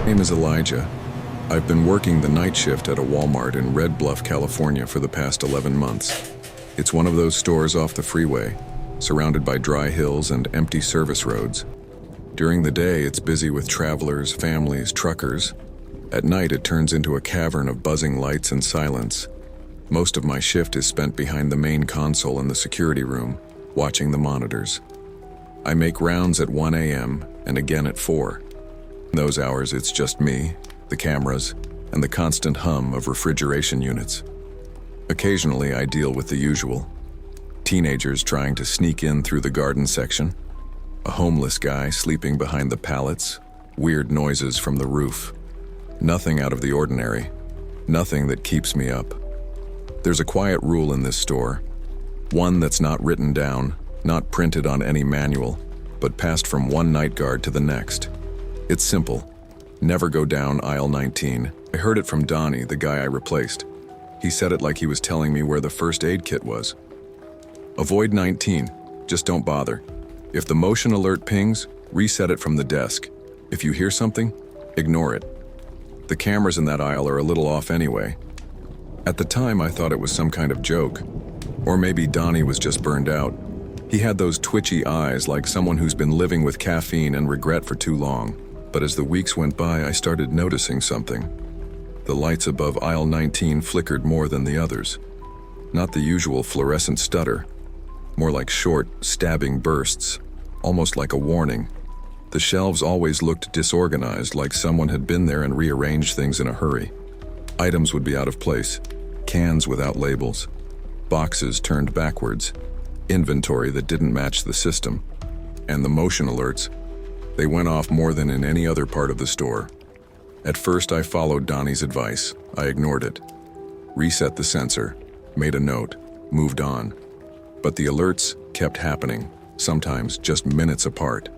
Name is Elijah. I've been working the night shift at a Walmart in Red Bluff, California for the past 11 months. It's one of those stores off the freeway, surrounded by dry hills and empty service roads. During the day, it's busy with travelers, families, truckers. At night, it turns into a cavern of buzzing lights and silence. Most of my shift is spent behind the main console in the security room, watching the monitors. I make rounds at 1 a.m. and again at 4. In those hours, it's just me, the cameras, and the constant hum of refrigeration units. Occasionally, I deal with the usual. Teenagers trying to sneak in through the garden section, a homeless guy sleeping behind the pallets, weird noises from the roof. Nothing out of the ordinary, nothing that keeps me up. There's a quiet rule in this store, one that's not written down, not printed on any manual, but passed from one night guard to the next. It's simple. Never go down aisle 19. I heard it from Donnie, the guy I replaced. He said it like he was telling me where the first aid kit was. Avoid 19. Just don't bother. If the motion alert pings, reset it from the desk. If you hear something, ignore it. The cameras in that aisle are a little off anyway. At the time, I thought it was some kind of joke. Or maybe Donnie was just burned out. He had those twitchy eyes like someone who's been living with caffeine and regret for too long. But as the weeks went by, I started noticing something. The lights above aisle 19 flickered more than the others. Not the usual fluorescent stutter, more like short, stabbing bursts, almost like a warning. The shelves always looked disorganized, like someone had been there and rearranged things in a hurry. Items would be out of place, cans without labels, boxes turned backwards, inventory that didn't match the system, and the motion alerts. They went off more than in any other part of the store. At first, I followed Donnie's advice. I ignored it. Reset the sensor, made a note, moved on. But the alerts kept happening, sometimes just minutes apart.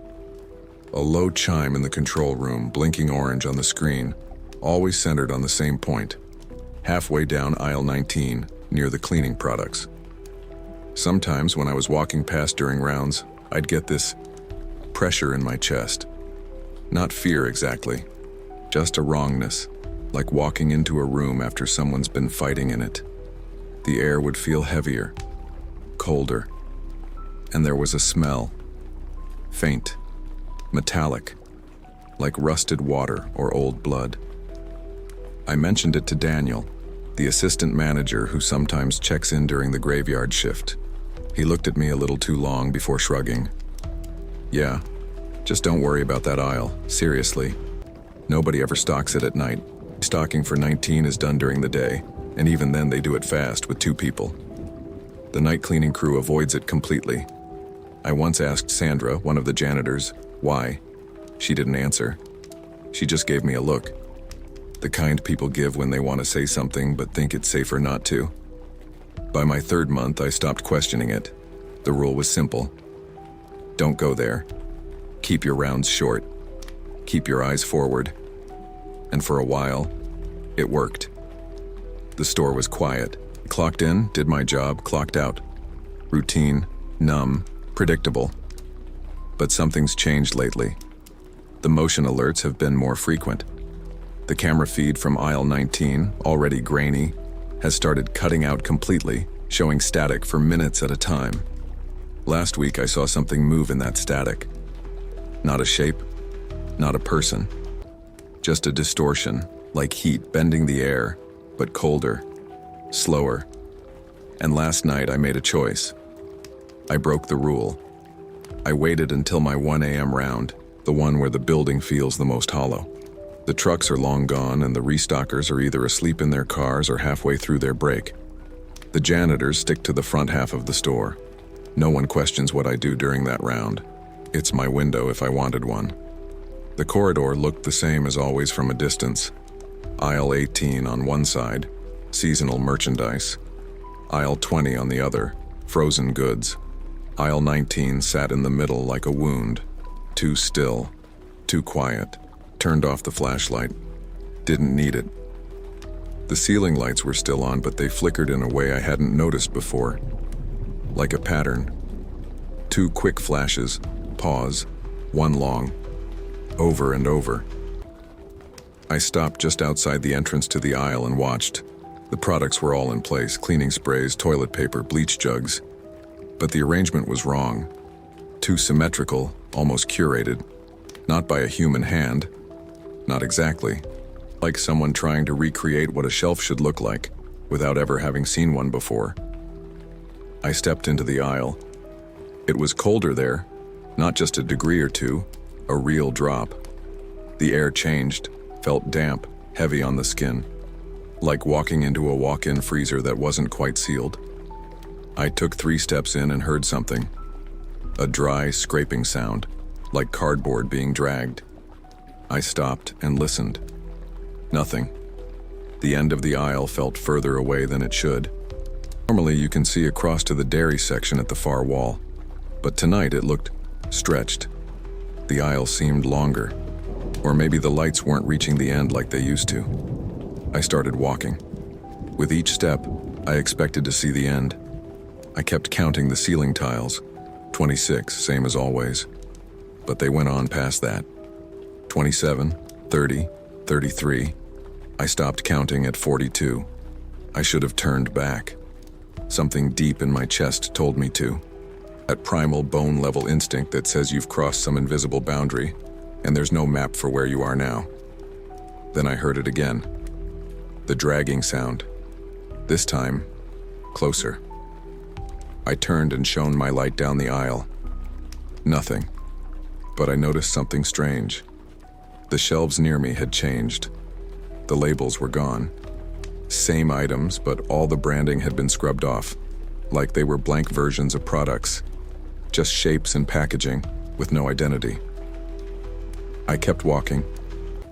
A low chime in the control room, blinking orange on the screen, always centered on the same point, halfway down aisle 19, near the cleaning products. Sometimes when I was walking past during rounds, I'd get this pressure in my chest. Not fear exactly, just a wrongness, like walking into a room after someone's been fighting in it. The air would feel heavier, colder, and there was a smell, faint, metallic, like rusted water or old blood. I mentioned it to Daniel, the assistant manager who sometimes checks in during the graveyard shift. He looked at me a little too long before shrugging. Yeah, just don't worry about that aisle, seriously. Nobody ever stocks it at night. Stocking for 19 is done during the day, and even then they do it fast with 2 people. The night cleaning crew avoids it completely. I once asked Sandra, one of the janitors, why. She didn't answer. She just gave me a look. The kind people give when they want to say something but think it's safer not to. By my 3rd month, I stopped questioning it. The rule was simple. Don't go there. Keep your rounds short. Keep your eyes forward. And for a while, it worked. The store was quiet. Clocked in, did my job, clocked out. Routine, numb, predictable. But something's changed lately. The motion alerts have been more frequent. The camera feed from aisle 19, already grainy, has started cutting out completely, showing static for minutes at a time. Last week I saw something move in that static. Not a shape, not a person. Just a distortion, like heat bending the air, but colder, slower. And last night I made a choice. I broke the rule. I waited until my 1 a.m. round, the one where the building feels the most hollow. The trucks are long gone and the restockers are either asleep in their cars or halfway through their break. The janitors stick to the front half of the store. No one questions what I do during that round. It's my window if I wanted one. The corridor looked the same as always from a distance. Aisle 18 on one side, seasonal merchandise. Aisle 20 on the other, frozen goods. Aisle 19 sat in the middle like a wound. Too still, too quiet. Turned off the flashlight. Didn't need it. The ceiling lights were still on, but they flickered in a way I hadn't noticed before. Like a pattern. 2 quick flashes, pause, 1 long. Over and over. I stopped just outside the entrance to the aisle and watched. The products were all in place: cleaning sprays, toilet paper, bleach jugs. But the arrangement was wrong. Too symmetrical, almost curated. Not by a human hand. Not exactly. Like someone trying to recreate what a shelf should look like, without ever having seen one before. I stepped into the aisle. It was colder there, not just a degree or two, a real drop. The air changed, felt damp, heavy on the skin, like walking into a walk-in freezer that wasn't quite sealed. I took 3 steps in and heard something. A dry, scraping sound, like cardboard being dragged. I stopped and listened. Nothing. The end of the aisle felt further away than it should. Normally you can see across to the dairy section at the far wall, but tonight it looked stretched. The aisle seemed longer, or maybe the lights weren't reaching the end like they used to. I started walking. With each step, I expected to see the end. I kept counting the ceiling tiles. 26, same as always. But they went on past that. 27, 30, 33. I stopped counting at 42. I should have turned back. Something deep in my chest told me to. That primal bone-level instinct that says you've crossed some invisible boundary, and there's no map for where you are now. Then I heard it again. The dragging sound. This time, closer. I turned and shone my light down the aisle. Nothing. But I noticed something strange. The shelves near me had changed. The labels were gone. Same items, but all the branding had been scrubbed off, like they were blank versions of products. Just shapes and packaging, with no identity. I kept walking.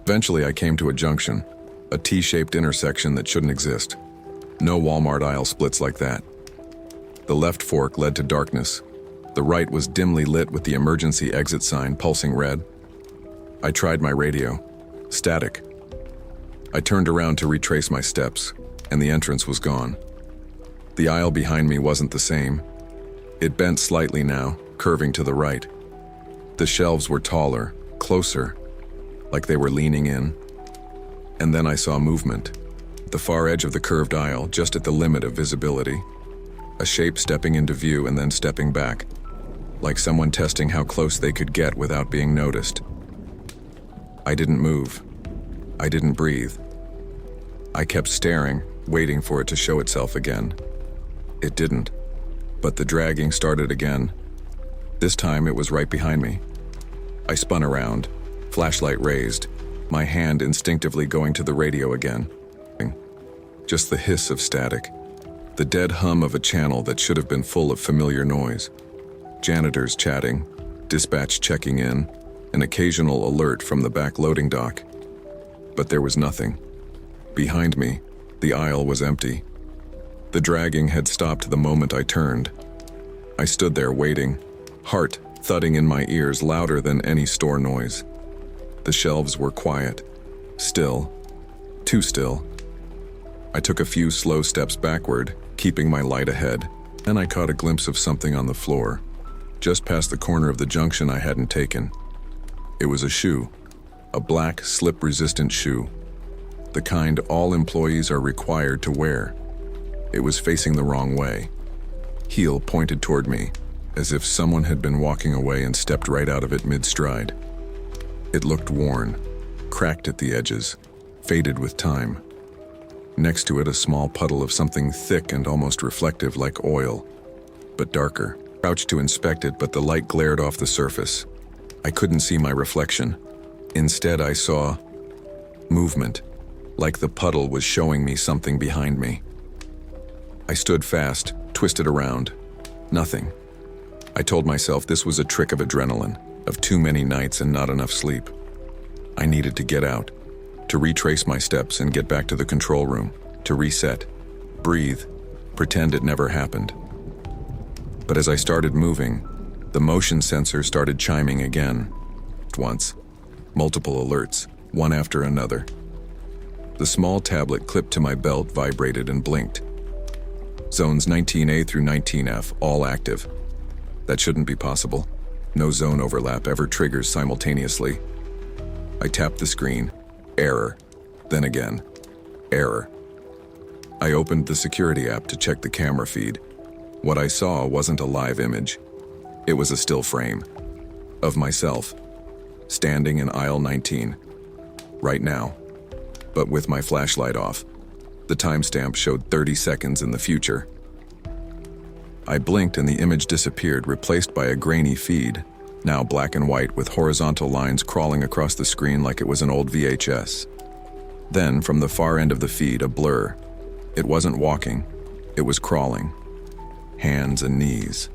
Eventually I came to a junction, a T-shaped intersection that shouldn't exist. No Walmart aisle splits like that. The left fork led to darkness. The right was dimly lit with the emergency exit sign pulsing red. I tried my radio. Static. I turned around to retrace my steps, and the entrance was gone. The aisle behind me wasn't the same. It bent slightly now, curving to the right. The shelves were taller, closer, like they were leaning in. And then I saw movement. The far edge of the curved aisle, just at the limit of visibility. A shape stepping into view and then stepping back, like someone testing how close they could get without being noticed. I didn't move. I didn't breathe. I kept staring, waiting for it to show itself again. It didn't, but the dragging started again. This time it was right behind me. I spun around, flashlight raised, my hand instinctively going to the radio again. Just the hiss of static, the dead hum of a channel that should have been full of familiar noise. Janitors chatting, dispatch checking in, an occasional alert from the back loading dock. But there was nothing. Behind me, the aisle was empty. The dragging had stopped the moment I turned. I stood there waiting, heart thudding in my ears louder than any store noise. The shelves were quiet, still, too still. I took a few slow steps backward, keeping my light ahead. Then I caught a glimpse of something on the floor, just past the corner of the junction I hadn't taken. It was a shoe, a black, slip-resistant shoe, the kind all employees are required to wear. It was facing the wrong way. Heel pointed toward me, as if someone had been walking away and stepped right out of it mid-stride. It looked worn, cracked at the edges, faded with time. Next to it, a small puddle of something thick and almost reflective like oil, but darker. Crouched to inspect it, but the light glared off the surface. I couldn't see my reflection. Instead, I saw movement, like the puddle was showing me something behind me. I stood fast, twisted around. Nothing. I told myself this was a trick of adrenaline, of too many nights and not enough sleep. I needed to get out, to retrace my steps and get back to the control room, to reset, breathe, pretend it never happened. But as I started moving, the motion sensor started chiming again. Once. Multiple alerts, one after another. The small tablet clipped to my belt vibrated and blinked. Zones 19A through 19F, all active. That shouldn't be possible. No zone overlap ever triggers simultaneously. I tapped the screen. Error. Then again, error. I opened the security app to check the camera feed. What I saw wasn't a live image. It was a still frame of myself, standing in aisle 19, right now, but with my flashlight off. The timestamp showed 30 seconds in the future. I blinked and the image disappeared, replaced by a grainy feed, now black and white with horizontal lines crawling across the screen like it was an old VHS. Then, from the far end of the feed, a blur. It wasn't walking, it was crawling. Hands and knees,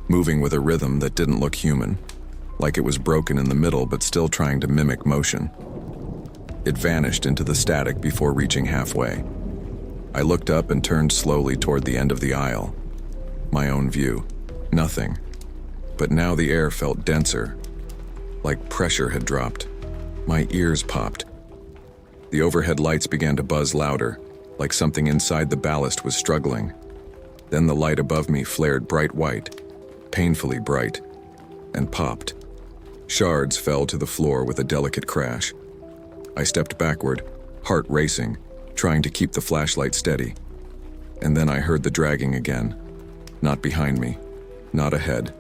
moving with a rhythm that didn't look human, like it was broken in the middle but still trying to mimic motion. It vanished into the static before reaching halfway. I looked up and turned slowly toward the end of the aisle. My own view, nothing. But now the air felt denser, like pressure had dropped. My ears popped. The overhead lights began to buzz louder, like something inside the ballast was struggling. Then the light above me flared bright white, painfully bright, and popped. Shards fell to the floor with a delicate crash. I stepped backward, heart racing, trying to keep the flashlight steady. And then I heard the dragging again. Not behind me, not ahead,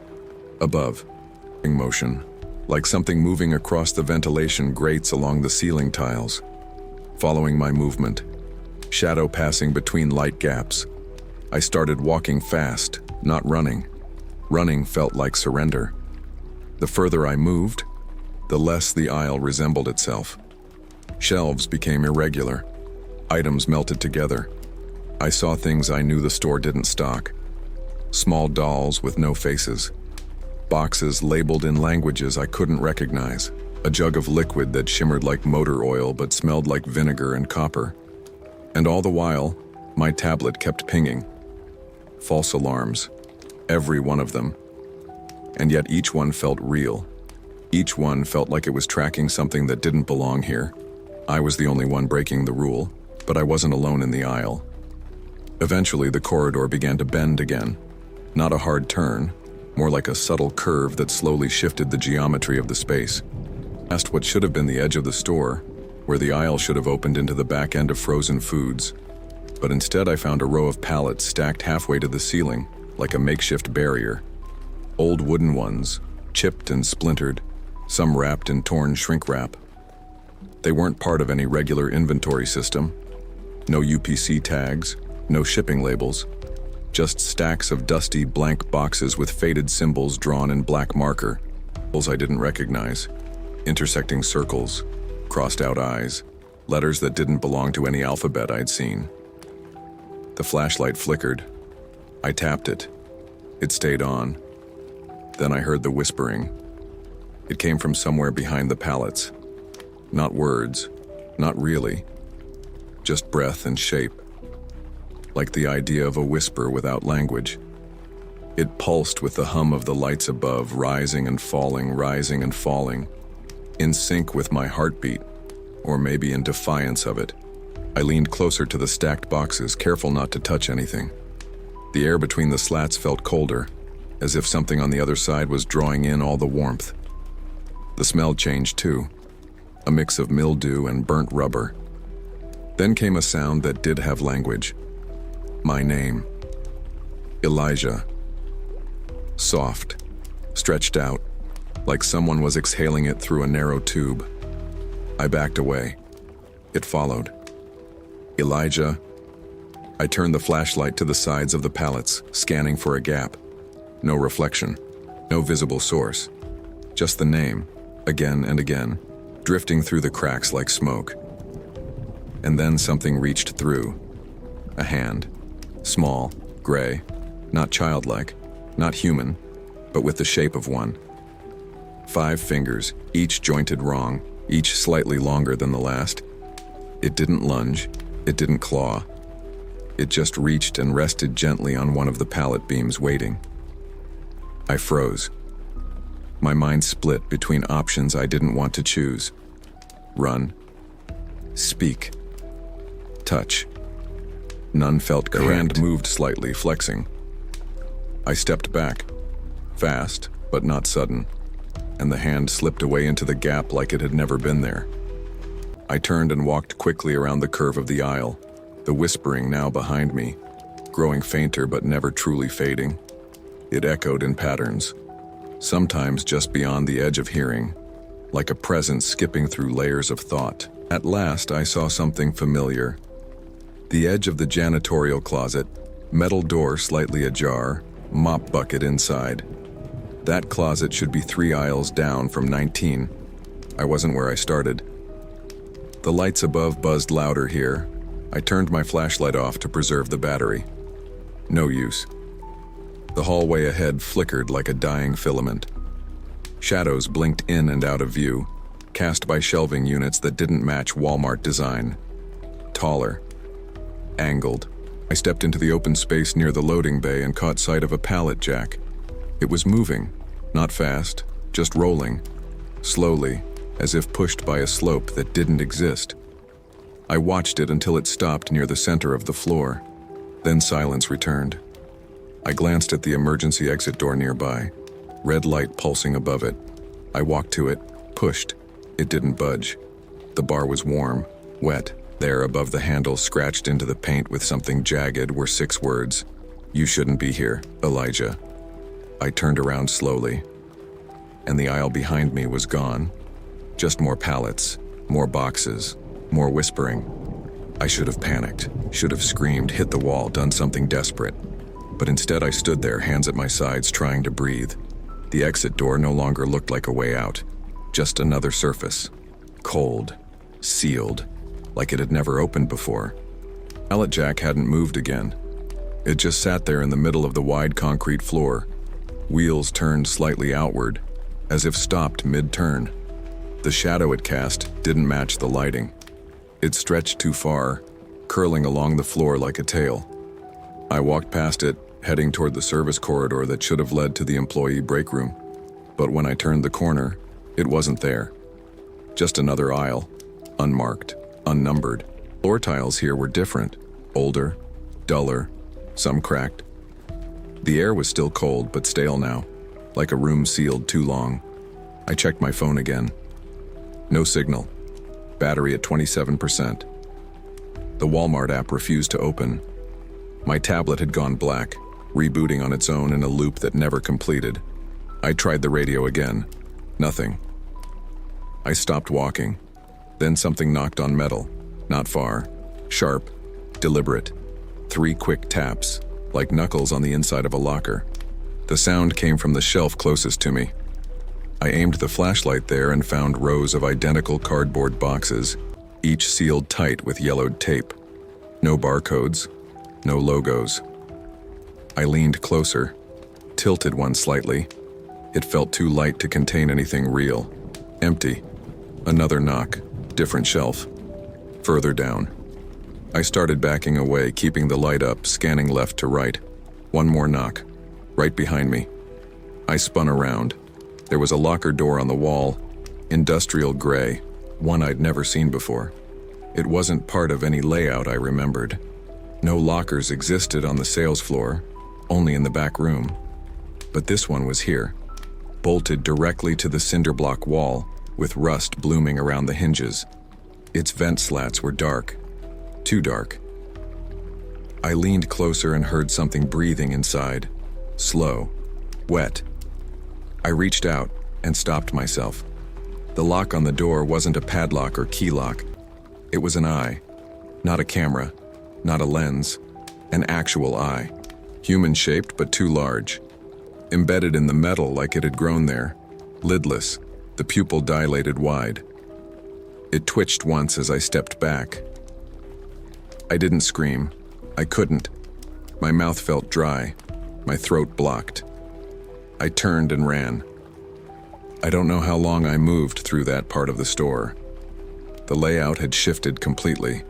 above. In motion, like something moving across the ventilation grates along the ceiling tiles. Following my movement, shadow passing between light gaps. I started walking fast, not running. Running felt like surrender. The further I moved, the less the aisle resembled itself. Shelves became irregular. Items melted together. I saw things I knew the store didn't stock. Small dolls with no faces. Boxes labeled in languages I couldn't recognize. A jug of liquid that shimmered like motor oil but smelled like vinegar and copper. And all the while, my tablet kept pinging. False alarms. Every one of them. And yet each one felt real. Each one felt like it was tracking something that didn't belong here. I was the only one breaking the rule, but I wasn't alone in the aisle. Eventually, the corridor began to bend again. Not a hard turn, more like a subtle curve that slowly shifted the geometry of the space. Past what should have been the edge of the store, where the aisle should have opened into the back end of frozen foods. But instead I found a row of pallets stacked halfway to the ceiling, like a makeshift barrier. Old wooden ones, chipped and splintered, some wrapped in torn shrink wrap. They weren't part of any regular inventory system. No UPC tags, no shipping labels. Just stacks of dusty, blank boxes with faded symbols drawn in black marker. Symbols I didn't recognize. Intersecting circles, crossed-out eyes, letters that didn't belong to any alphabet I'd seen. The flashlight flickered. I tapped it. It stayed on. Then I heard the whispering. It came from somewhere behind the pallets. Not words, not really. Just breath and shape. Like the idea of a whisper without language. It pulsed with the hum of the lights above, rising and falling, in sync with my heartbeat, or maybe in defiance of it. I leaned closer to the stacked boxes, careful not to touch anything. The air between the slats felt colder, as if something on the other side was drawing in all the warmth. The smell changed too, a mix of mildew and burnt rubber. Then came a sound that did have language. My name. Elijah. Soft, stretched out, like someone was exhaling it through a narrow tube. I backed away. It followed. Elijah. I turned the flashlight to the sides of the pallets, scanning for a gap. No reflection, no visible source. Just the name, again and again, drifting through the cracks like smoke. And then something reached through. A hand. Small, gray, not childlike, not human, but with the shape of one. 5 fingers, each jointed wrong, each slightly longer than the last. It didn't lunge, it didn't claw. It just reached and rested gently on one of the pallet beams, waiting. I froze. My mind split between options I didn't want to choose. Run. Speak. Touch. None felt correct. The hand moved slightly, flexing. I stepped back. Fast, but not sudden. And the hand slipped away into the gap like it had never been there. I turned and walked quickly around the curve of the aisle, the whispering now behind me, growing fainter but never truly fading. It echoed in patterns, sometimes just beyond the edge of hearing, like a presence skipping through layers of thought. At last, I saw something familiar. The edge of the janitorial closet, metal door slightly ajar, mop bucket inside. That closet should be 3 aisles down from 19. I wasn't where I started. The lights above buzzed louder here. I turned my flashlight off to preserve the battery. No use. The hallway ahead flickered like a dying filament. Shadows blinked in and out of view, cast by shelving units that didn't match Walmart design. Taller. Angled. I stepped into the open space near the loading bay and caught sight of a pallet jack. It was moving, not fast, just rolling, slowly, as if pushed by a slope that didn't exist. I watched it until it stopped near the center of the floor. Then silence returned. I glanced at the emergency exit door nearby, red light pulsing above it. I walked to it, pushed. It didn't budge. The bar was warm, wet. There, above the handle, scratched into the paint with something jagged, were 6 words. "You shouldn't be here, Elijah." I turned around slowly, and the aisle behind me was gone. Just more pallets, more boxes, more whispering. I should have panicked, should have screamed, hit the wall, done something desperate. But instead I stood there, hands at my sides, trying to breathe. The exit door no longer looked like a way out, just another surface. Cold, sealed, like it had never opened before. Pallet jack hadn't moved again. It just sat there in the middle of the wide concrete floor, wheels turned slightly outward, as if stopped mid-turn. The shadow it cast didn't match the lighting. It stretched too far, curling along the floor like a tail. I walked past it, heading toward the service corridor that should have led to the employee break room. But when I turned the corner, it wasn't there. Just another aisle, unmarked, unnumbered. Floor tiles here were different, older, duller, some cracked. The air was still cold but stale now, like a room sealed too long. I checked my phone again. No signal. Battery at 27%. The Walmart app refused to open. My tablet had gone black, rebooting on its own in a loop that never completed. I tried the radio again. Nothing. I stopped walking. Then something knocked on metal, not far, sharp, deliberate. 3 quick taps, like knuckles on the inside of a locker. The sound came from the shelf closest to me. I aimed the flashlight there and found rows of identical cardboard boxes, each sealed tight with yellowed tape. No barcodes, no logos. I leaned closer, tilted one slightly. It felt too light to contain anything real. Empty. Another knock, different shelf. Further down. I started backing away, keeping the light up, scanning left to right. One more knock, right behind me. I spun around. There was a locker door on the wall, industrial gray, one I'd never seen before. It wasn't part of any layout I remembered. No lockers existed on the sales floor, only in the back room. But this one was here, bolted directly to the cinder block wall, with rust blooming around the hinges. Its vent slats were dark, too dark. I leaned closer and heard something breathing inside, slow, wet. I reached out and stopped myself. The lock on the door wasn't a padlock or key lock. It was an eye, not a camera, not a lens, an actual eye, human-shaped but too large, embedded in the metal like it had grown there, lidless, the pupil dilated wide. It twitched once as I stepped back. I didn't scream. I couldn't. My mouth felt dry, my throat blocked. I turned and ran. I don't know how long I moved through that part of the store. The layout had shifted completely.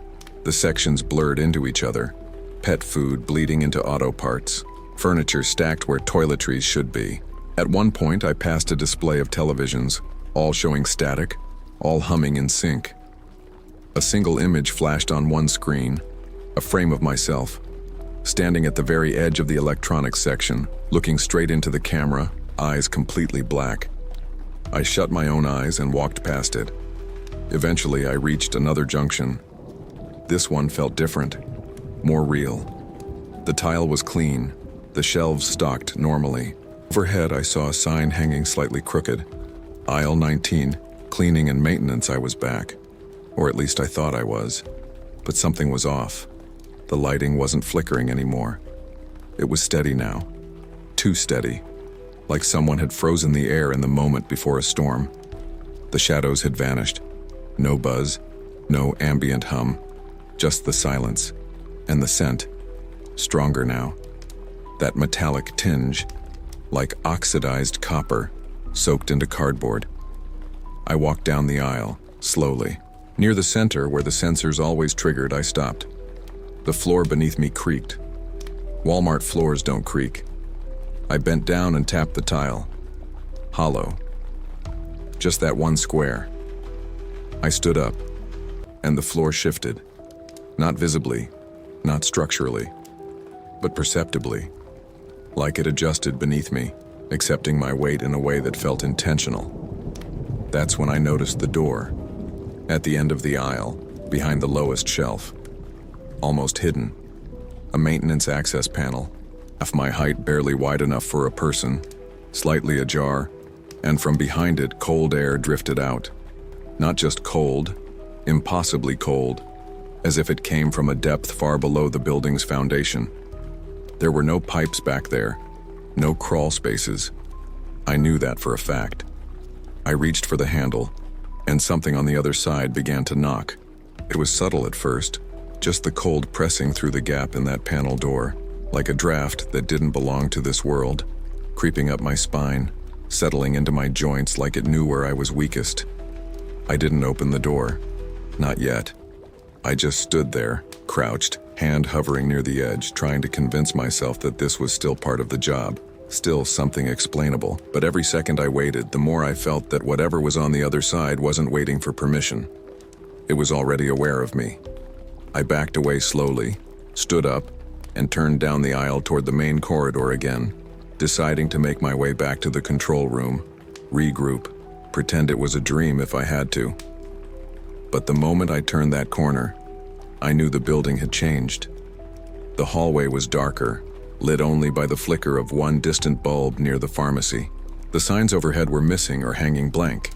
The sections blurred into each other. Pet food bleeding into auto parts. Furniture stacked where toiletries should be. At one point, I passed a display of televisions, all showing static, all humming in sync. A single image flashed on one screen, a frame of myself, standing at the very edge of the electronics section, looking straight into the camera, eyes completely black. I shut my own eyes and walked past it. Eventually, I reached another junction. This one felt different, more real. The tile was clean, the shelves stocked normally. Overhead, I saw a sign hanging slightly crooked. Aisle 19, cleaning and maintenance. I was back. Or at least I thought I was. But something was off. The lighting wasn't flickering anymore. It was steady now. Too steady. Like someone had frozen the air in the moment before a storm. The shadows had vanished. No buzz, no ambient hum. Just the silence. And the scent. Stronger now. That metallic tinge. Like oxidized copper, soaked into cardboard. I walked down the aisle, slowly. Near the center, where the sensors always triggered, I stopped. The floor beneath me creaked. Walmart floors don't creak. I bent down and tapped the tile. Hollow. Just that one square. I stood up, and the floor shifted. Not visibly, not structurally, but perceptibly. Like it adjusted beneath me, accepting my weight in a way that felt intentional. That's when I noticed the door, at the end of the aisle, behind the lowest shelf. Almost hidden. A maintenance access panel, half my height, barely wide enough for a person, slightly ajar, and from behind it, cold air drifted out. Not just cold, impossibly cold, as if it came from a depth far below the building's foundation. There were no pipes back there, no crawl spaces. I knew that for a fact. I reached for the handle, and something on the other side began to knock. It was subtle at first, just the cold pressing through the gap in that panel door, like a draft that didn't belong to this world, creeping up my spine, settling into my joints like it knew where I was weakest. I didn't open the door. Not yet. I just stood there, crouched, hand hovering near the edge, trying to convince myself that this was still part of the job, still something explainable. But every second I waited, the more I felt that whatever was on the other side wasn't waiting for permission. It was already aware of me. I backed away slowly, stood up, and turned down the aisle toward the main corridor again, deciding to make my way back to the control room, regroup, pretend it was a dream if I had to. But the moment I turned that corner, I knew the building had changed. The hallway was darker, lit only by the flicker of one distant bulb near the pharmacy. The signs overhead were missing or hanging blank.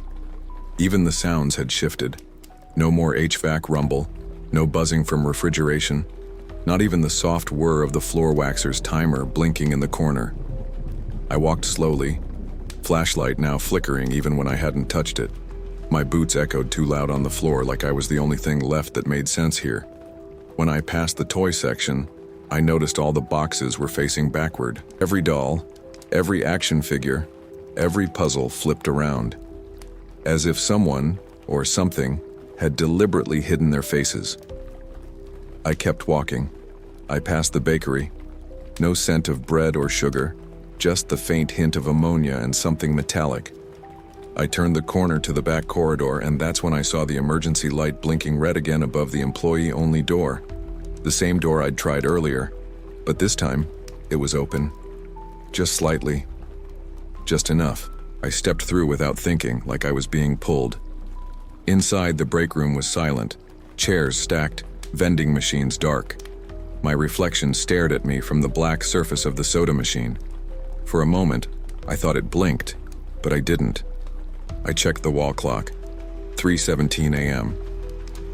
Even the sounds had shifted. No more HVAC rumble, no buzzing from refrigeration, not even the soft whir of the floor waxer's timer blinking in the corner. I walked slowly, flashlight now flickering even when I hadn't touched it. My boots echoed too loud on the floor, like I was the only thing left that made sense here. When I passed the toy section, I noticed all the boxes were facing backward. Every doll, every action figure, every puzzle flipped around, as if someone, or something, had deliberately hidden their faces. I kept walking. I passed the bakery. No scent of bread or sugar, just the faint hint of ammonia and something metallic. I turned the corner to the back corridor, and that's when I saw the emergency light blinking red again above the employee-only door. The same door I'd tried earlier, but this time, it was open. Just slightly. Just enough. I stepped through without thinking, like I was being pulled. Inside, the break room was silent. Chairs stacked, vending machines dark. My reflection stared at me from the black surface of the soda machine. For a moment, I thought it blinked, but I didn't. I checked the wall clock. 3:17 a.m.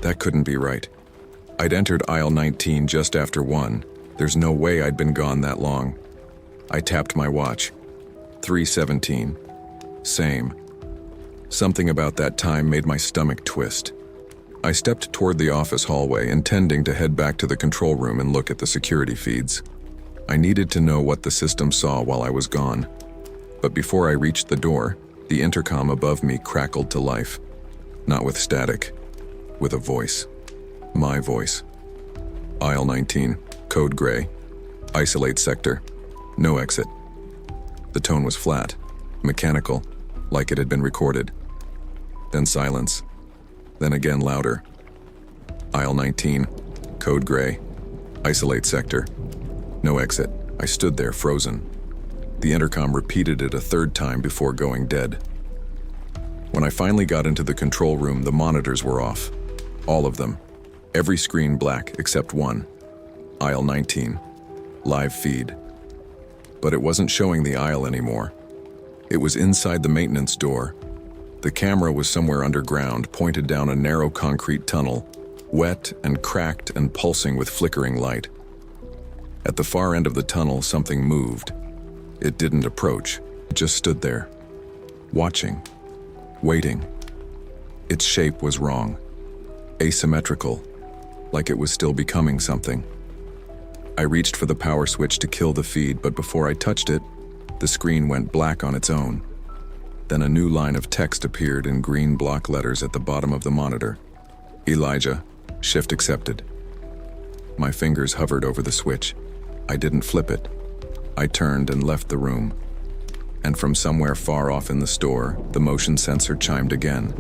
That couldn't be right. I'd entered aisle 19 just after 1. There's no way I'd been gone that long. I tapped my watch. 3:17. Same. Something about that time made my stomach twist. I stepped toward the office hallway, intending to head back to the control room and look at the security feeds. I needed to know what the system saw while I was gone. But before I reached the door, the intercom above me crackled to life. Not with static, with a voice. My voice. Aisle 19, code gray. Isolate sector. No exit. The tone was flat, mechanical, like it had been recorded. Then silence. Then again louder. Aisle 19, code gray. Isolate sector. No exit. I stood there, frozen. The intercom repeated it a third time before going dead. When I finally got into the control room, the monitors were off. All of them. Every screen black except one. Aisle 19. Live feed. But it wasn't showing the aisle anymore. It was inside the maintenance door. The camera was somewhere underground, pointed down a narrow concrete tunnel, wet and cracked and pulsing with flickering light. At the far end of the tunnel, something moved. It didn't approach. It just stood there, watching, waiting. Its shape was wrong, asymmetrical, like it was still becoming something. I reached for the power switch to kill the feed, but before I touched it, the screen went black on its own. Then a new line of text appeared in green block letters at the bottom of the monitor. Elijah, shift accepted. My fingers hovered over the switch. I didn't flip it. I turned and left the room. And from somewhere far off in the store, the motion sensor chimed again.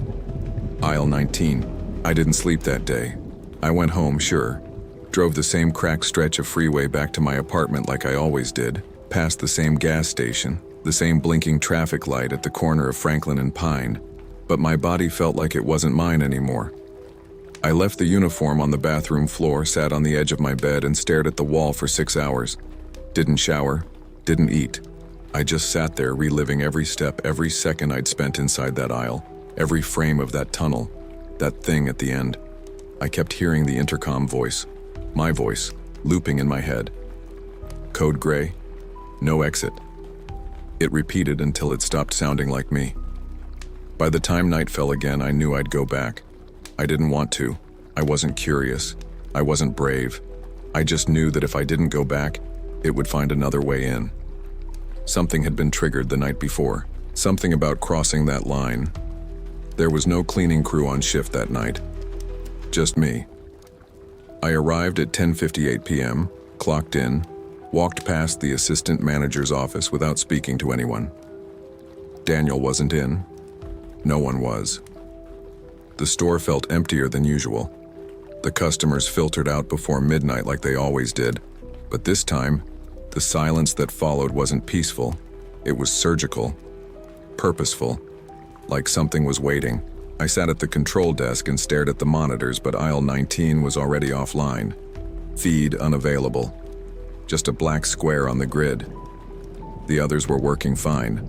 Aisle 19. I didn't sleep that day. I went home, sure. Drove the same cracked stretch of freeway back to my apartment like I always did, past the same gas station, the same blinking traffic light at the corner of Franklin and Pine, but my body felt like it wasn't mine anymore. I left the uniform on the bathroom floor, sat on the edge of my bed, and stared at the wall for 6 hours. Didn't shower, didn't eat. I just sat there reliving every step, every second I'd spent inside that aisle, every frame of that tunnel, that thing at the end. I kept hearing the intercom voice, my voice, looping in my head. Code gray, no exit. It repeated until it stopped sounding like me. By the time night fell again, I knew I'd go back. I didn't want to. I wasn't curious. I wasn't brave. I just knew that if I didn't go back, it would find another way in. Something had been triggered the night before. Something about crossing that line. There was no cleaning crew on shift that night. Just me. I arrived at 10:58 p.m., clocked in, walked past the assistant manager's office without speaking to anyone. Daniel wasn't in. No one was. The store felt emptier than usual. The customers filtered out before midnight like they always did, but this time, the silence that followed wasn't peaceful. It was surgical, purposeful, like something was waiting. I sat at the control desk and stared at the monitors, but aisle 19 was already offline. Feed unavailable. Just a black square on the grid. The others were working fine.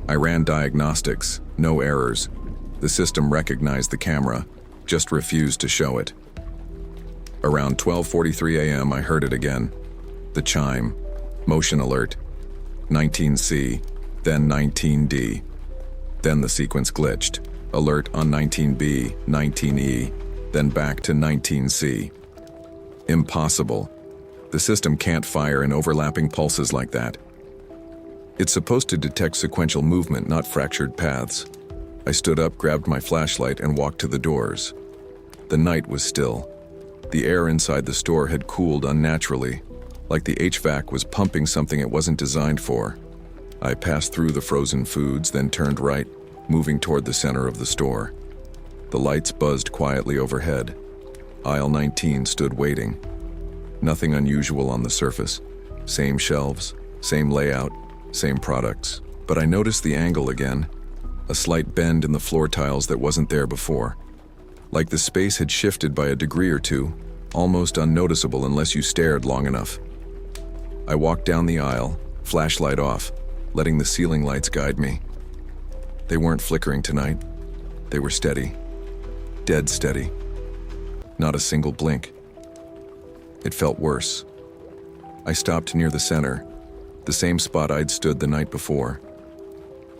I ran diagnostics, no errors. The system recognized the camera, just refused to show it. Around 12:43 a.m. I heard it again. The chime, motion alert, 19C, then 19D. Then the sequence glitched. Alert on 19B, 19E, then back to 19C. Impossible. The system can't fire in overlapping pulses like that. It's supposed to detect sequential movement, not fractured paths. I stood up, grabbed my flashlight, and walked to the doors. The night was still. The air inside the store had cooled unnaturally, like the HVAC was pumping something it wasn't designed for. I passed through the frozen foods, then turned right, moving toward the center of the store. The lights buzzed quietly overhead. Aisle 19 stood waiting. Nothing unusual on the surface. Same shelves, same layout, same products. But I noticed the angle again. A slight bend in the floor tiles that wasn't there before. Like the space had shifted by a degree or two, almost unnoticeable unless you stared long enough. I walked down the aisle, flashlight off, letting the ceiling lights guide me. They weren't flickering tonight. They were steady. Dead steady. Not a single blink. It felt worse. I stopped near the center, the same spot I'd stood the night before.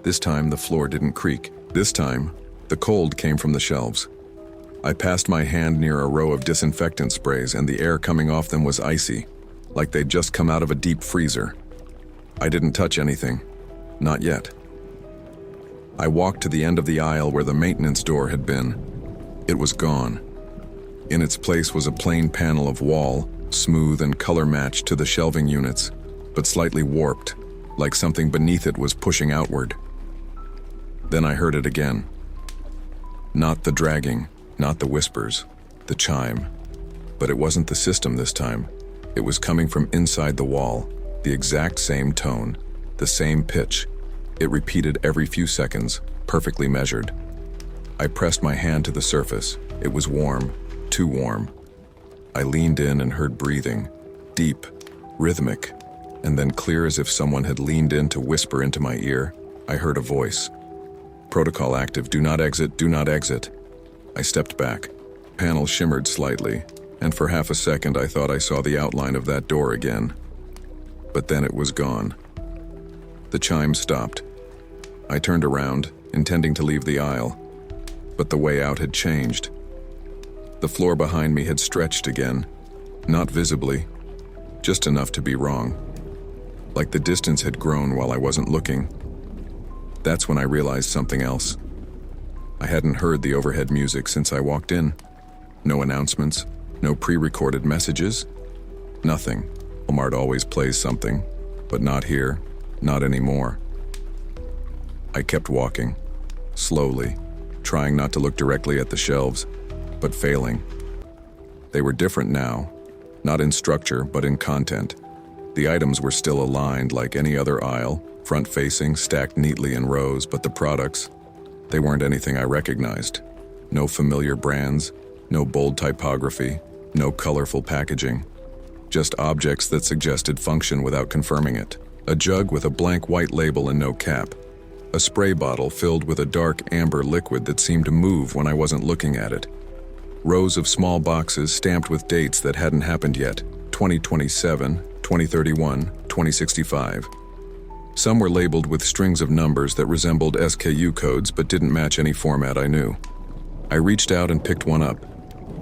This time the floor didn't creak. This time, the cold came from the shelves. I passed my hand near a row of disinfectant sprays, and the air coming off them was icy, like they'd just come out of a deep freezer. I didn't touch anything. Not yet. I walked to the end of the aisle where the maintenance door had been. It was gone. In its place was a plain panel of wall, smooth and color-matched to the shelving units, but slightly warped, like something beneath it was pushing outward. Then I heard it again. Not the dragging, not the whispers, the chime. But it wasn't the system this time. It was coming from inside the wall, the exact same tone, the same pitch. It repeated every few seconds, perfectly measured. I pressed my hand to the surface. It was warm, too warm. I leaned in and heard breathing, deep, rhythmic, and then clear as if someone had leaned in to whisper into my ear. I heard a voice. Protocol active, do not exit, do not exit. I stepped back. Panel shimmered slightly, and for half a second I thought I saw the outline of that door again. But then it was gone. The chime stopped. I turned around, intending to leave the aisle, but the way out had changed. The floor behind me had stretched again, not visibly, just enough to be wrong. Like the distance had grown while I wasn't looking. That's when I realized something else. I hadn't heard the overhead music since I walked in. No announcements, no pre-recorded messages, nothing. Walmart always plays something, but not here, not anymore. I kept walking, slowly, trying not to look directly at the shelves, but failing. They were different now, not in structure, but in content. The items were still aligned like any other aisle, front-facing, stacked neatly in rows, but the products, they weren't anything I recognized. No familiar brands, no bold typography, no colorful packaging. Just objects that suggested function without confirming it. A jug with a blank white label and no cap. A spray bottle filled with a dark amber liquid that seemed to move when I wasn't looking at it. Rows of small boxes stamped with dates that hadn't happened yet. 2027, 2031, 2065. Some were labeled with strings of numbers that resembled SKU codes but didn't match any format I knew. I reached out and picked one up.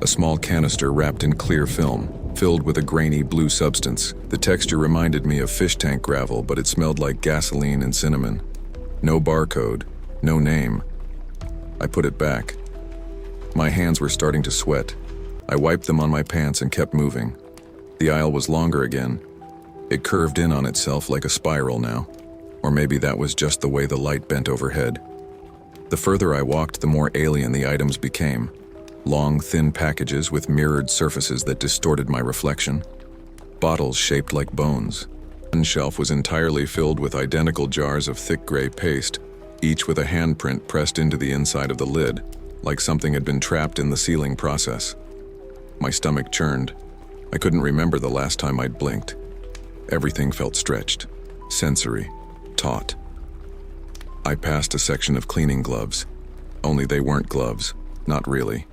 A small canister wrapped in clear film, filled with a grainy blue substance. The texture reminded me of fish tank gravel, but it smelled like gasoline and cinnamon. No barcode, no name. I put it back. My hands were starting to sweat. I wiped them on my pants and kept moving. The aisle was longer again. It curved in on itself like a spiral now. Or maybe that was just the way the light bent overhead. The further I walked, the more alien the items became. Long, thin packages with mirrored surfaces that distorted my reflection. Bottles shaped like bones. One shelf was entirely filled with identical jars of thick gray paste, each with a handprint pressed into the inside of the lid, like something had been trapped in the sealing process. My stomach churned. I couldn't remember the last time I'd blinked. Everything felt stretched, sensory, taut. I passed a section of cleaning gloves, only they weren't gloves, not really.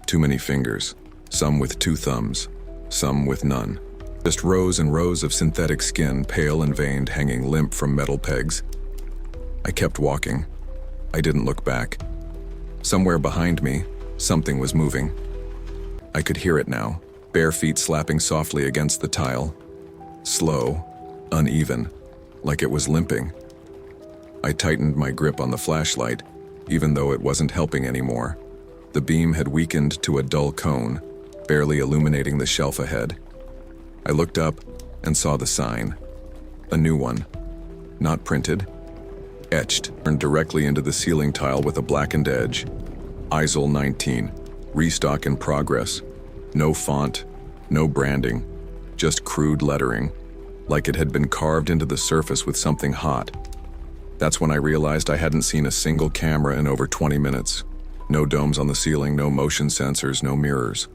Too many fingers, some with 2 thumbs, some with none. Just rows and rows of synthetic skin, pale and veined, hanging limp from metal pegs. I kept walking. I didn't look back. Somewhere behind me, something was moving. I could hear it now, bare feet slapping softly against the tile. Slow, uneven, like it was limping. I tightened my grip on the flashlight, even though it wasn't helping anymore. The beam had weakened to a dull cone, barely illuminating the shelf ahead. I looked up and saw the sign. A new one. Not printed. Etched, turned directly into the ceiling tile with a blackened edge. ISIL 19. Restock in progress. No font, no branding, just crude lettering, like it had been carved into the surface with something hot. That's when I realized I hadn't seen a single camera in over 20 minutes. No domes on the ceiling, no motion sensors, no mirrors.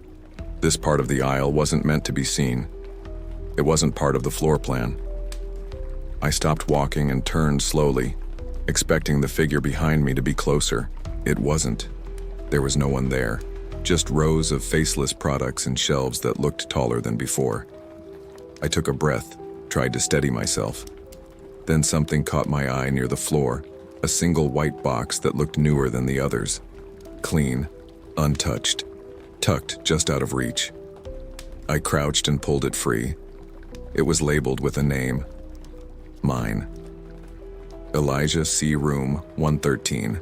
This part of the aisle wasn't meant to be seen. It wasn't part of the floor plan. I stopped walking and turned slowly, expecting the figure behind me to be closer. It wasn't. There was no one there, just rows of faceless products and shelves that looked taller than before. I took a breath, tried to steady myself. Then something caught my eye near the floor, a single white box that looked newer than the others. Clean, untouched, tucked just out of reach. I crouched and pulled it free. It was labeled with a name. Mine. Elijah C. Room 113.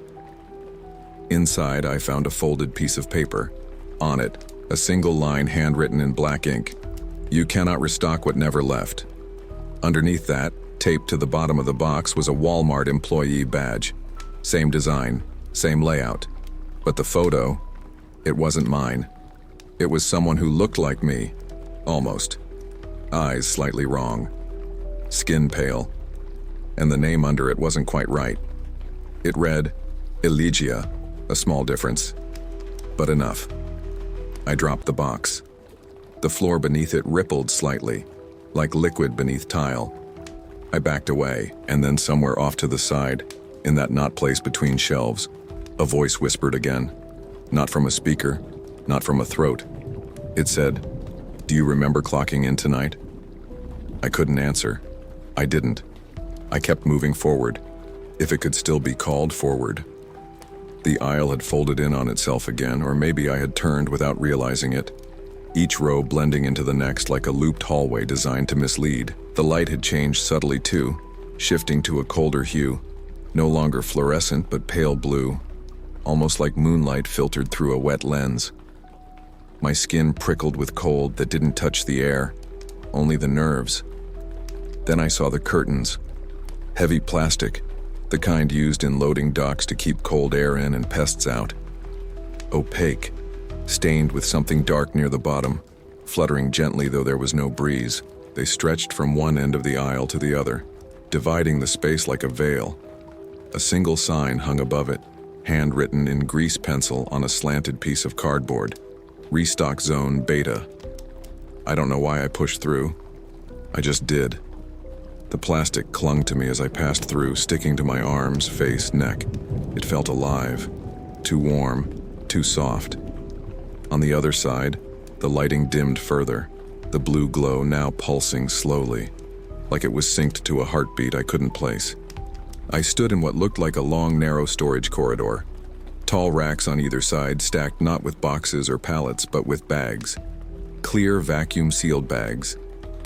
Inside, I found a folded piece of paper. On it, a single line handwritten in black ink. You cannot restock what never left. Underneath that, taped to the bottom of the box, was a Walmart employee badge. Same design, same layout. But the photo, it wasn't mine. It was someone who looked like me, almost. Eyes slightly wrong. Skin pale. And the name under it wasn't quite right. It read, Elijah, A small difference, but enough. I dropped the box. The floor beneath it rippled slightly, like liquid beneath tile. I backed away, and then somewhere off to the side, in that not place between shelves, a voice whispered again. Not from a speaker, not from a throat. It said, "Do you remember clocking in tonight?" I couldn't answer. I didn't. I kept moving forward, if it could still be called forward. The aisle had folded in on itself again, or maybe I had turned without realizing it. Each row blending into the next like a looped hallway designed to mislead. The light had changed subtly too, shifting to a colder hue, no longer fluorescent but pale blue, almost like moonlight filtered through a wet lens. My skin prickled with cold that didn't touch the air, only the nerves. Then I saw the curtains. Heavy plastic, the kind used in loading docks to keep cold air in and pests out. Opaque, stained with something dark near the bottom, fluttering gently though there was no breeze. They stretched from one end of the aisle to the other, dividing the space like a veil. A single sign hung above it, handwritten in grease pencil on a slanted piece of cardboard. Restock Zone Beta. I don't know why I pushed through. I just did. The plastic clung to me as I passed through, sticking to my arms, face, neck. It felt alive, too warm, too soft. On the other side, the lighting dimmed further, the blue glow now pulsing slowly, like it was synced to a heartbeat I couldn't place. I stood in what looked like a long, narrow storage corridor. Tall racks on either side, stacked not with boxes or pallets, but with bags. Clear, vacuum-sealed bags.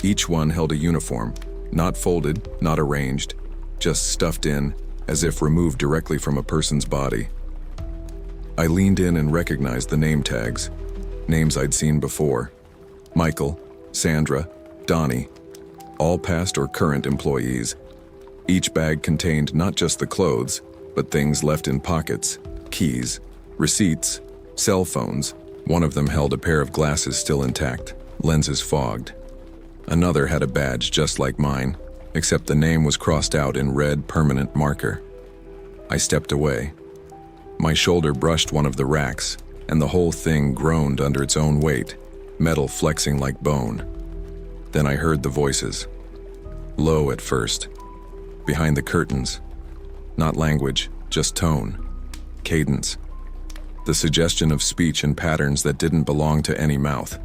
Each one held a uniform, not folded, not arranged, just stuffed in, as if removed directly from a person's body. I leaned in and recognized the name tags, names I'd seen before. Michael, Sandra, Donnie, all past or current employees. Each bag contained not just the clothes, but things left in pockets, keys, receipts, cell phones. One of them held a pair of glasses still intact, lenses fogged. Another had a badge just like mine, except the name was crossed out in red permanent marker. I stepped away. My shoulder brushed one of the racks, and the whole thing groaned under its own weight, metal flexing like bone. Then I heard the voices. Low at first, behind the curtains. Not language, just tone, cadence. The suggestion of speech and patterns that didn't belong to any mouth.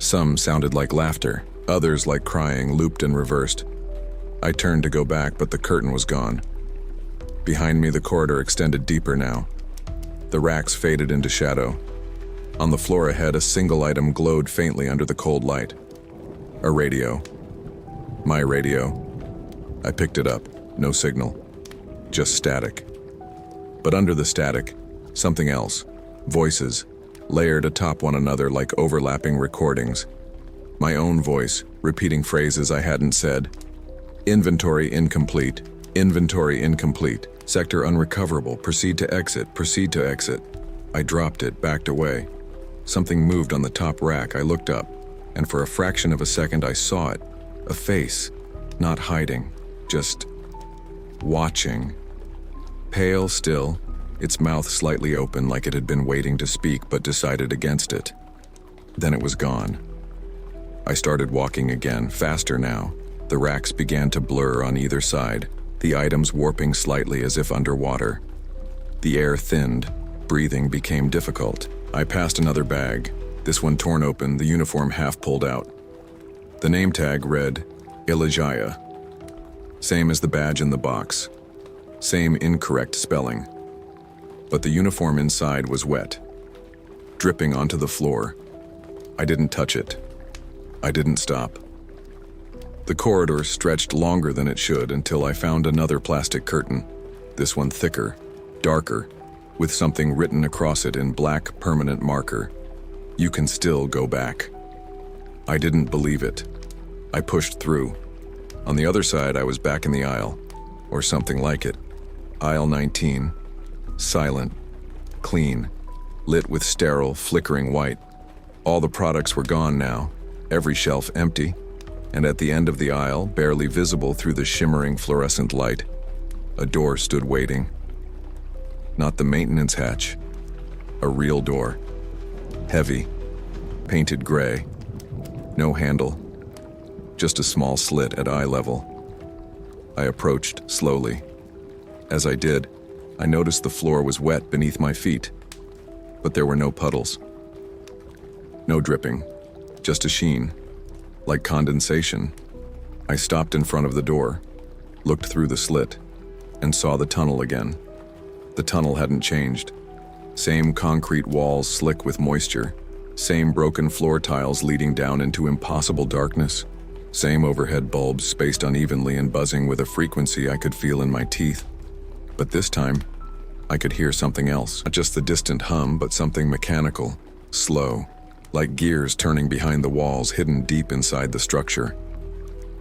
Some sounded like laughter, others like crying, looped and reversed. I turned to go back, but the curtain was gone. Behind me, the corridor extended deeper now. The racks faded into shadow. On the floor ahead, a single item glowed faintly under the cold light. A radio. My radio. I picked it up. No signal. Just static. But under the static, something else. Voices, layered atop one another like overlapping recordings. My own voice, repeating phrases I hadn't said. Inventory incomplete. Inventory incomplete. Sector unrecoverable. Proceed to exit. Proceed to exit. I dropped it, backed away. Something moved on the top rack. I looked up, and for a fraction of a second I saw it. A face. Not hiding. Just watching. Pale still, its mouth slightly open like it had been waiting to speak but decided against it. Then it was gone. I started walking again, faster now. The racks began to blur on either side, the items warping slightly as if underwater. The air thinned, breathing became difficult. I passed another bag, this one torn open, the uniform half pulled out. The name tag read, Elijah. Same as the badge in the box. Same incorrect spelling. But the uniform inside was wet, dripping onto the floor. I didn't touch it. I didn't stop. The corridor stretched longer than it should until I found another plastic curtain, this one thicker, darker, with something written across it in black permanent marker. You can still go back. I didn't believe it. I pushed through. On the other side, I was back in the aisle, or something like it. Aisle 19, silent, clean, lit with sterile, flickering white. All the products were gone now, every shelf empty, and at the end of the aisle, barely visible through the shimmering fluorescent light, a door stood waiting. Not the maintenance hatch, A real door. Heavy. Painted gray. No handle. Just a small slit at eye level. I approached slowly. As I did, I noticed the floor was wet beneath my feet, but there were no puddles. No dripping, just a sheen, like condensation. I stopped in front of the door, looked through the slit, and saw the tunnel again. The tunnel hadn't changed. Same concrete walls slick with moisture, same broken floor tiles leading down into impossible darkness, same overhead bulbs spaced unevenly and buzzing with a frequency I could feel in my teeth. But this time, I could hear something else. Not just the distant hum, but something mechanical, slow, like gears turning behind the walls hidden deep inside the structure.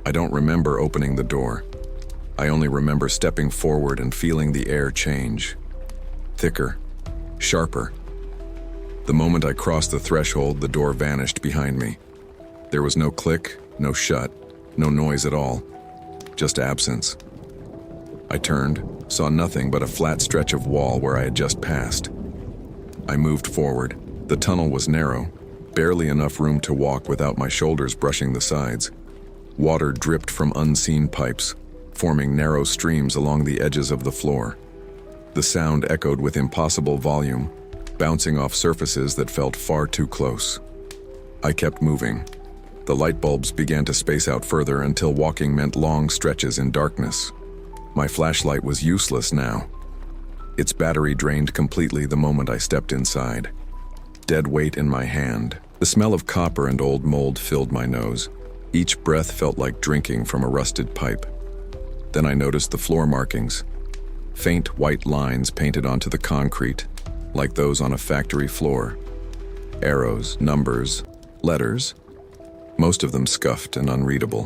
I don't remember opening the door. I only remember stepping forward and feeling the air change. Thicker, sharper. The moment I crossed the threshold, the door vanished behind me. There was no click, no shut, no noise at all. Just absence. I turned, saw nothing but a flat stretch of wall where I had just passed. I moved forward. The tunnel was narrow, barely enough room to walk without my shoulders brushing the sides. Water dripped from unseen pipes, forming narrow streams along the edges of the floor. The sound echoed with impossible volume, bouncing off surfaces that felt far too close. I kept moving. The light bulbs began to space out further until walking meant long stretches in darkness. My flashlight was useless now. Its battery drained completely the moment I stepped inside. Dead weight in my hand. The smell of copper and old mold filled my nose. Each breath felt like drinking from a rusted pipe. Then I noticed the floor markings. Faint white lines painted onto the concrete, like those on a factory floor. Arrows, numbers, letters, most of them scuffed and unreadable.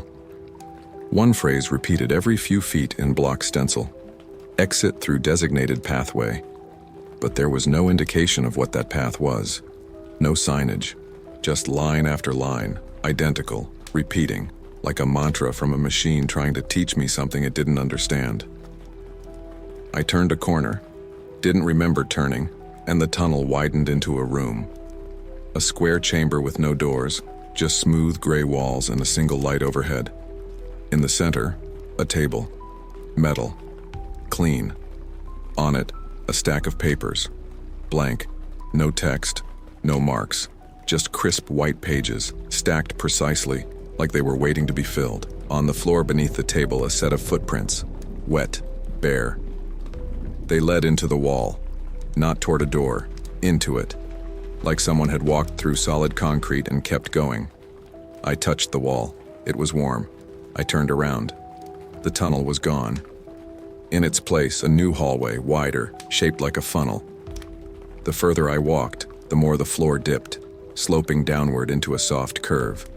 One phrase repeated every few feet in block stencil: exit through designated pathway. But there was no indication of what that path was. No signage, just line after line, identical, repeating, like a mantra from a machine trying to teach me something it didn't understand. I turned a corner, didn't remember turning, and the tunnel widened into a room. A square chamber with no doors, just smooth gray walls and a single light overhead. In the center, a table. Metal. Clean. On it, a stack of papers. Blank. No text. No marks. Just crisp white pages, stacked precisely, like they were waiting to be filled. On the floor beneath the table, a set of footprints. Wet. Bare. They led into the wall. Not toward a door. Into it. Like someone had walked through solid concrete and kept going. I touched the wall. It was warm. I turned around. The tunnel was gone. In its place, a new hallway, wider, shaped like a funnel. The further I walked, the more the floor dipped, sloping downward into a soft curve.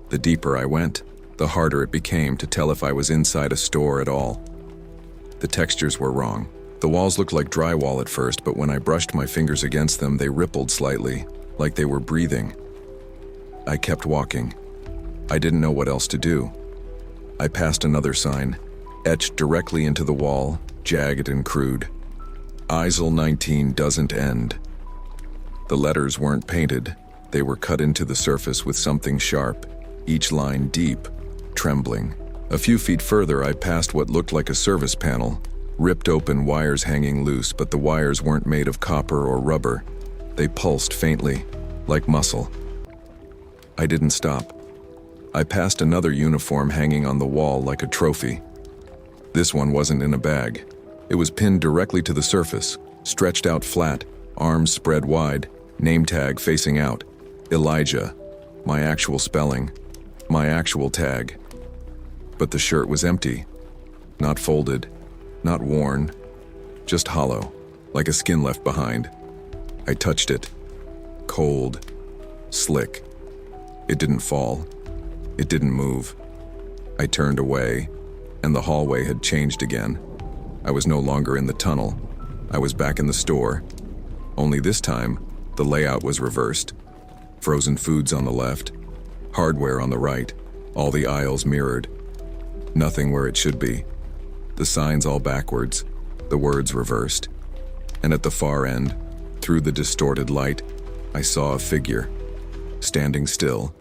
The deeper I went, the harder it became to tell if I was inside a store at all. The textures were wrong. The walls looked like drywall at first, but when I brushed my fingers against them, they rippled slightly, like they were breathing. I kept walking. I didn't know what else to do. I passed another sign, etched directly into the wall, jagged and crude. ISIL 19 doesn't end. The letters weren't painted. They were cut into the surface with something sharp, each line deep, trembling. A few feet further, I passed what looked like a service panel, ripped open wires hanging loose, but the wires weren't made of copper or rubber. They pulsed faintly, like muscle. I didn't stop. I passed another uniform hanging on the wall like a trophy. This one wasn't in a bag. It was pinned directly to the surface, stretched out flat, arms spread wide, name tag facing out. Elijah. My actual spelling. My actual tag. But the shirt was empty. Not folded. Not worn. Just hollow, like a skin left behind. I touched it. Cold. Slick. It didn't fall. It didn't move. I turned away, and the hallway had changed again. I was no longer in the tunnel. I was back in the store. Only this time, the layout was reversed. Frozen foods on the left, hardware on the right, all the aisles mirrored. Nothing where it should be. The signs all backwards, the words reversed. And at the far end, Through the distorted light, I saw a figure, standing still,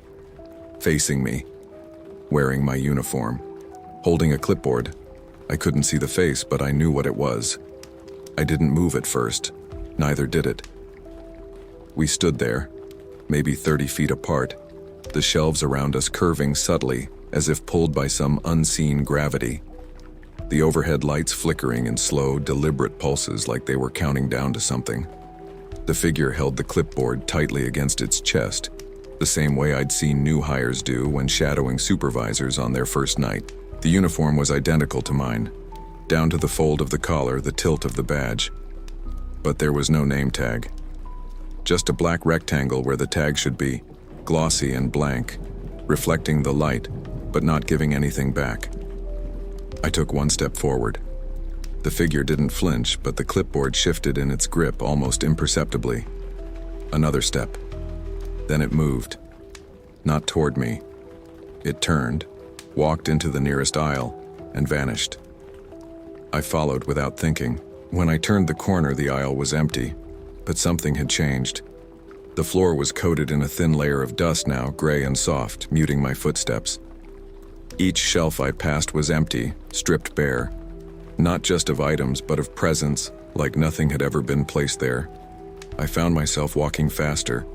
facing me, wearing my uniform, holding a clipboard. I couldn't see the face, but I knew what it was. I didn't move at first, neither did it. We stood there, maybe 30 feet apart, the shelves around us curving subtly as if pulled by some unseen gravity. The overhead lights flickering in slow, deliberate pulses like they were counting down to something. The figure held the clipboard tightly against its chest, the same way I'd seen new hires do when shadowing supervisors on their first night. The uniform was identical to mine, down to the fold of the collar, the tilt of the badge. But there was no name tag. Just a black rectangle where the tag should be, glossy and blank, reflecting the light, but not giving anything back. I took one step forward. The figure didn't flinch, but the clipboard shifted in its grip almost imperceptibly. Another step. Then it moved. Not toward me. It turned, walked into the nearest aisle, and vanished. I followed without thinking. When I turned the corner, the aisle was empty, but something had changed. The floor was coated in a thin layer of dust now, gray and soft, muting my footsteps. Each shelf I passed was empty, stripped bare. Not just of items, but of presence, like nothing had ever been placed there. I found myself walking faster,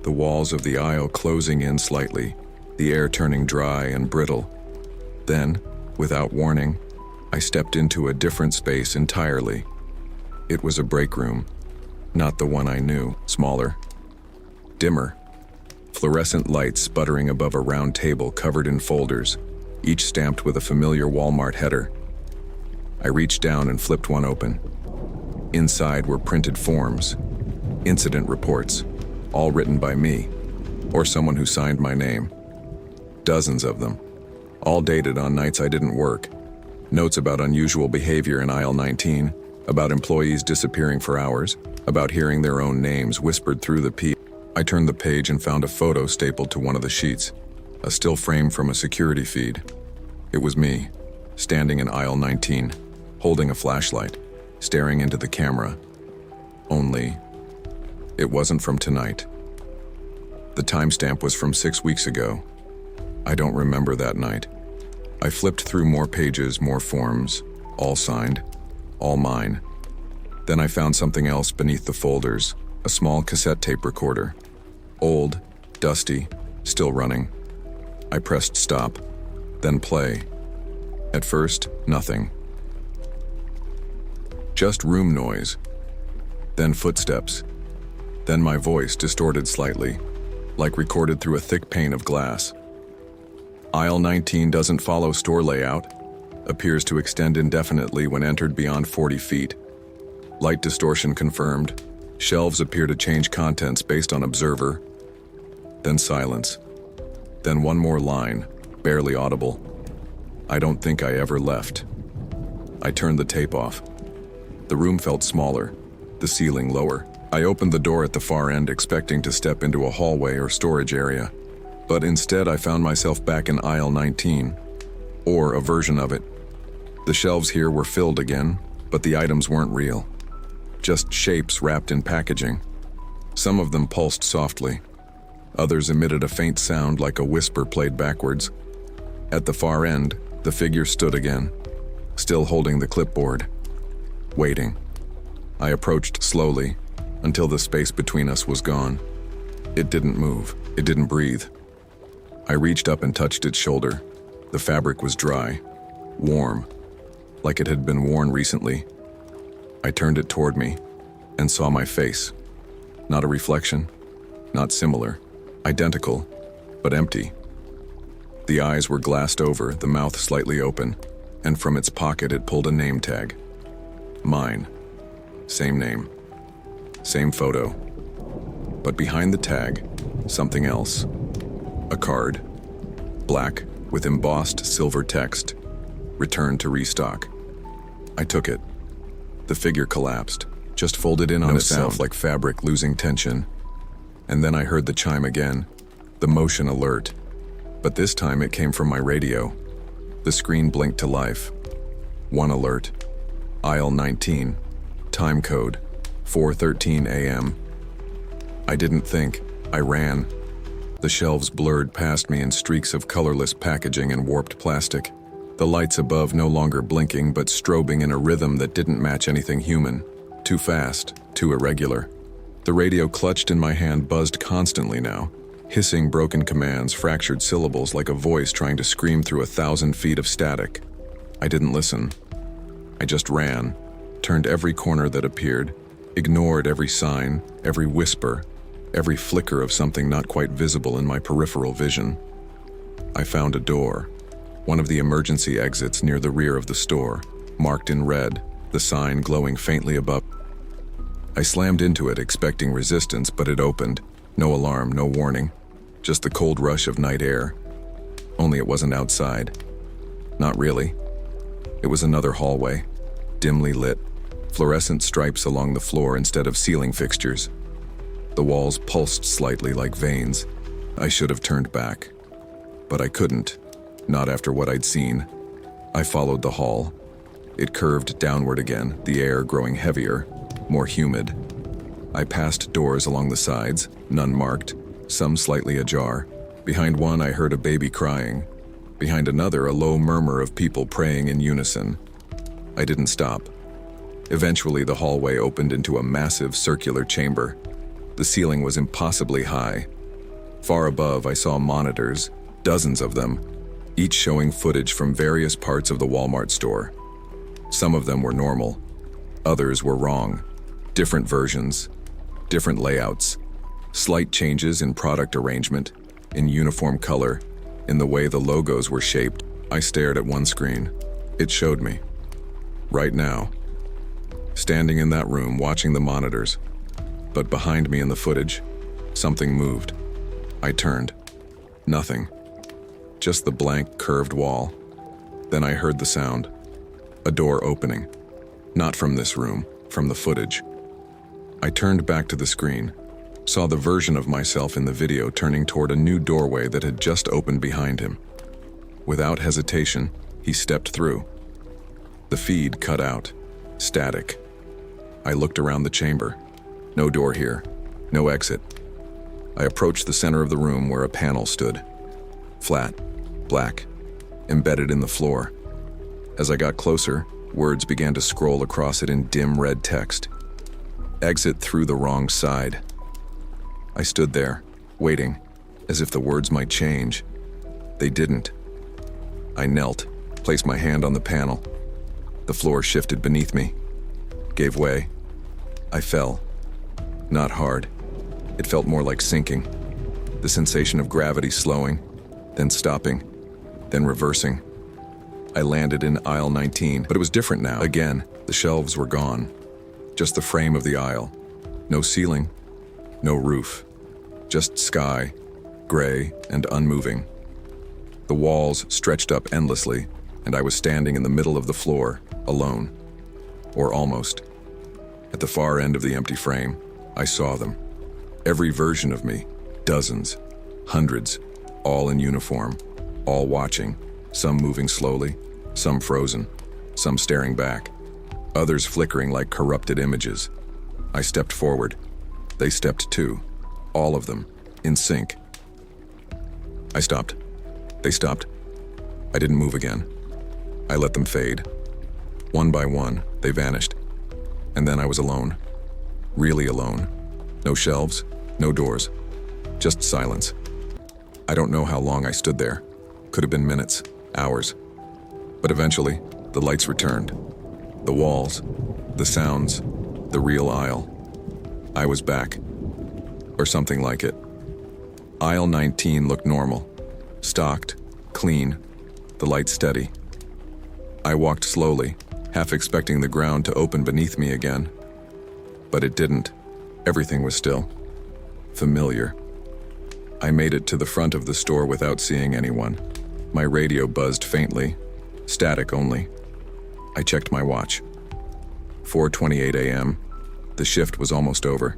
the walls of the aisle closing in slightly, the air turning dry and brittle. Then, without warning, I stepped into a different space entirely. It was a break room, not the one I knew, smaller, dimmer, fluorescent lights sputtering above a round table covered in folders, each stamped with a familiar Walmart header. I reached down and flipped one open. Inside were printed forms, incident reports, all written by me, or someone who signed my name. Dozens of them, all dated on nights I didn't work. Notes about unusual behavior in aisle 19, about employees disappearing for hours, about hearing their own names whispered through the P. I turned the page and found a photo stapled to one of the sheets, a still frame from a security feed. It was me, standing in aisle 19, holding a flashlight, staring into the camera. Only, it wasn't from tonight. The timestamp was from 6 weeks ago. I don't remember that night. I flipped through more pages, more forms, all signed, all mine. Then I found something else beneath the folders, a small cassette tape recorder. Old, dusty, still running. I pressed stop, then play. At first, nothing. Just room noise, then footsteps, then my voice distorted slightly, like recorded through a thick pane of glass. Aisle 19 doesn't follow store layout, appears to extend indefinitely when entered beyond 40 feet. Light distortion confirmed. Shelves appear to change contents based on observer. Then silence. Then one more line, barely audible. I don't think I ever left. I turned the tape off. The room felt smaller, the ceiling lower. I opened the door at the far end, expecting to step into a hallway or storage area. But instead I found myself back in aisle 19, or a version of it. The shelves here were filled again, but the items weren't real. Just shapes wrapped in packaging. Some of them pulsed softly. Others emitted a faint sound like a whisper played backwards. At the far end, the figure stood again, still holding the clipboard, waiting. I approached slowly, until the space between us was gone. It didn't move. It didn't breathe. I reached up and touched its shoulder. The fabric was dry, warm, like it had been worn recently. I turned it toward me and saw my face. Not a reflection, not similar, identical, but empty. The eyes were glassed over, the mouth slightly open, and from its pocket it pulled a name tag. Mine. Same name. Same photo. But behind the tag, something else. A card. Black, with embossed silver text. Return to restock. I took it. The figure collapsed, just folded in on itself like fabric losing tension. And then I heard the chime again, the motion alert. But this time it came from my radio. The screen blinked to life. One alert. Aisle 19. Time code. 4:13 a.m. I didn't think. I ran. The shelves blurred past me in streaks of colorless packaging and warped plastic. The lights above no longer blinking but strobing in a rhythm that didn't match anything human. Too fast, too irregular. The radio clutched in my hand buzzed constantly now, hissing broken commands, fractured syllables like a voice trying to scream through 1,000 feet of static. I didn't listen. I just ran, turned every corner that appeared, ignored every sign, every whisper, every flicker of something not quite visible in my peripheral vision. I found a door, one of the emergency exits near the rear of the store, marked in red, the sign glowing faintly above. I slammed into it, expecting resistance, but it opened. No alarm, no warning, just the cold rush of night air. Only it wasn't outside. Not really. It was another hallway, dimly lit, fluorescent stripes along the floor instead of ceiling fixtures. The walls pulsed slightly like veins. I should have turned back, but I couldn't, not after what I'd seen. I followed the hall. It curved downward again, the air growing heavier, more humid. I passed doors along the sides, none marked, some slightly ajar. Behind one, I heard a baby crying. Behind another, a low murmur of people praying in unison. I didn't stop. Eventually, the hallway opened into a massive circular chamber. The ceiling was impossibly high. Far above, I saw monitors, dozens of them, each showing footage from various parts of the Walmart store. Some of them were normal. Others were wrong. Different versions, different layouts, slight changes in product arrangement, in uniform color, in the way the logos were shaped. I stared at one screen. It showed me. Right now. Standing in that room watching the monitors. But behind me in the footage, something moved. I turned. Nothing. Just the blank, curved wall. Then I heard the sound. A door opening. Not from this room, from the footage. I turned back to the screen, saw the version of myself in the video turning toward a new doorway that had just opened behind him. Without hesitation, he stepped through. The feed cut out. Static. I looked around the chamber. No door here. No exit. I approached the center of the room where a panel stood. Flat. Black. Embedded in the floor. As I got closer, words began to scroll across it in dim red text. Exit through the wrong side. I stood there, waiting, as if the words might change. They didn't. I knelt, placed my hand on the panel. The floor shifted beneath me, gave way. I fell. Not hard. It felt more like sinking. The sensation of gravity slowing, then stopping, then reversing. I landed in aisle 19, but it was different now. Again, the shelves were gone. Just the frame of the aisle. No ceiling, no roof. Just sky, gray and unmoving. The walls stretched up endlessly, and I was standing in the middle of the floor, alone. Or almost. At the far end of the empty frame, I saw them. Every version of me, dozens, hundreds, all in uniform, all watching, some moving slowly, some frozen, some staring back, others flickering like corrupted images. I stepped forward. They stepped too, all of them, in sync. I stopped. They stopped. I didn't move again. I let them fade. One by one, they vanished. And then I was alone. Really alone. No shelves, no doors. Just silence. I don't know how long I stood there. Could have been minutes, hours. But eventually, the lights returned. The walls, the sounds, the real aisle. I was back. Or something like it. Aisle 19 looked normal. Stocked, clean, the light steady. I walked slowly, half expecting the ground to open beneath me again. But it didn't. Everything was still. Familiar. I made it to the front of the store without seeing anyone. My radio buzzed faintly, static only. I checked my watch. 4:28 a.m. The shift was almost over.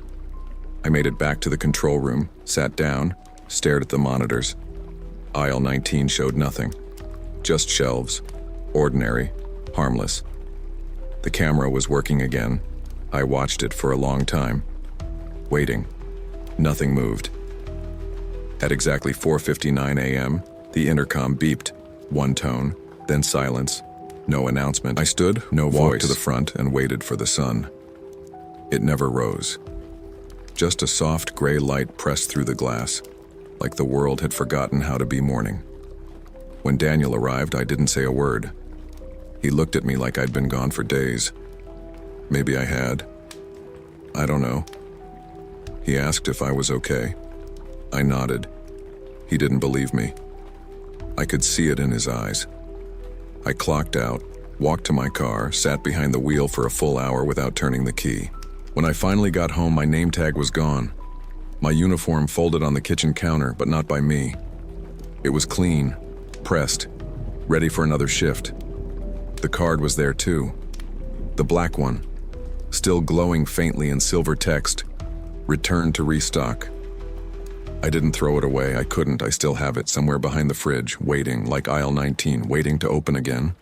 I made it back to the control room, sat down, stared at the monitors. Aisle 19 showed nothing. Just shelves. Ordinary. Harmless. The camera was working again. I watched it for a long time, waiting. Nothing moved. At exactly 4:59 a.m., the intercom beeped. One tone, then silence. No announcement. I stood, no voice, walked to the front and waited for the sun. It never rose. Just a soft gray light pressed through the glass, like the world had forgotten how to be morning. When Daniel arrived, I didn't say a word. He looked at me like I'd been gone for days. Maybe I had. I don't know. He asked if I was okay. I nodded. He didn't believe me. I could see it in his eyes. I clocked out, walked to my car, sat behind the wheel for a full hour without turning the key. When I finally got home, my name tag was gone. My uniform folded on the kitchen counter, but not by me. It was clean, pressed, ready for another shift. The card was there too. The black one, still glowing faintly in silver text, "Return to restock." I didn't throw it away. I couldn't. I still have it somewhere behind the fridge, waiting, like aisle 19, waiting to open again.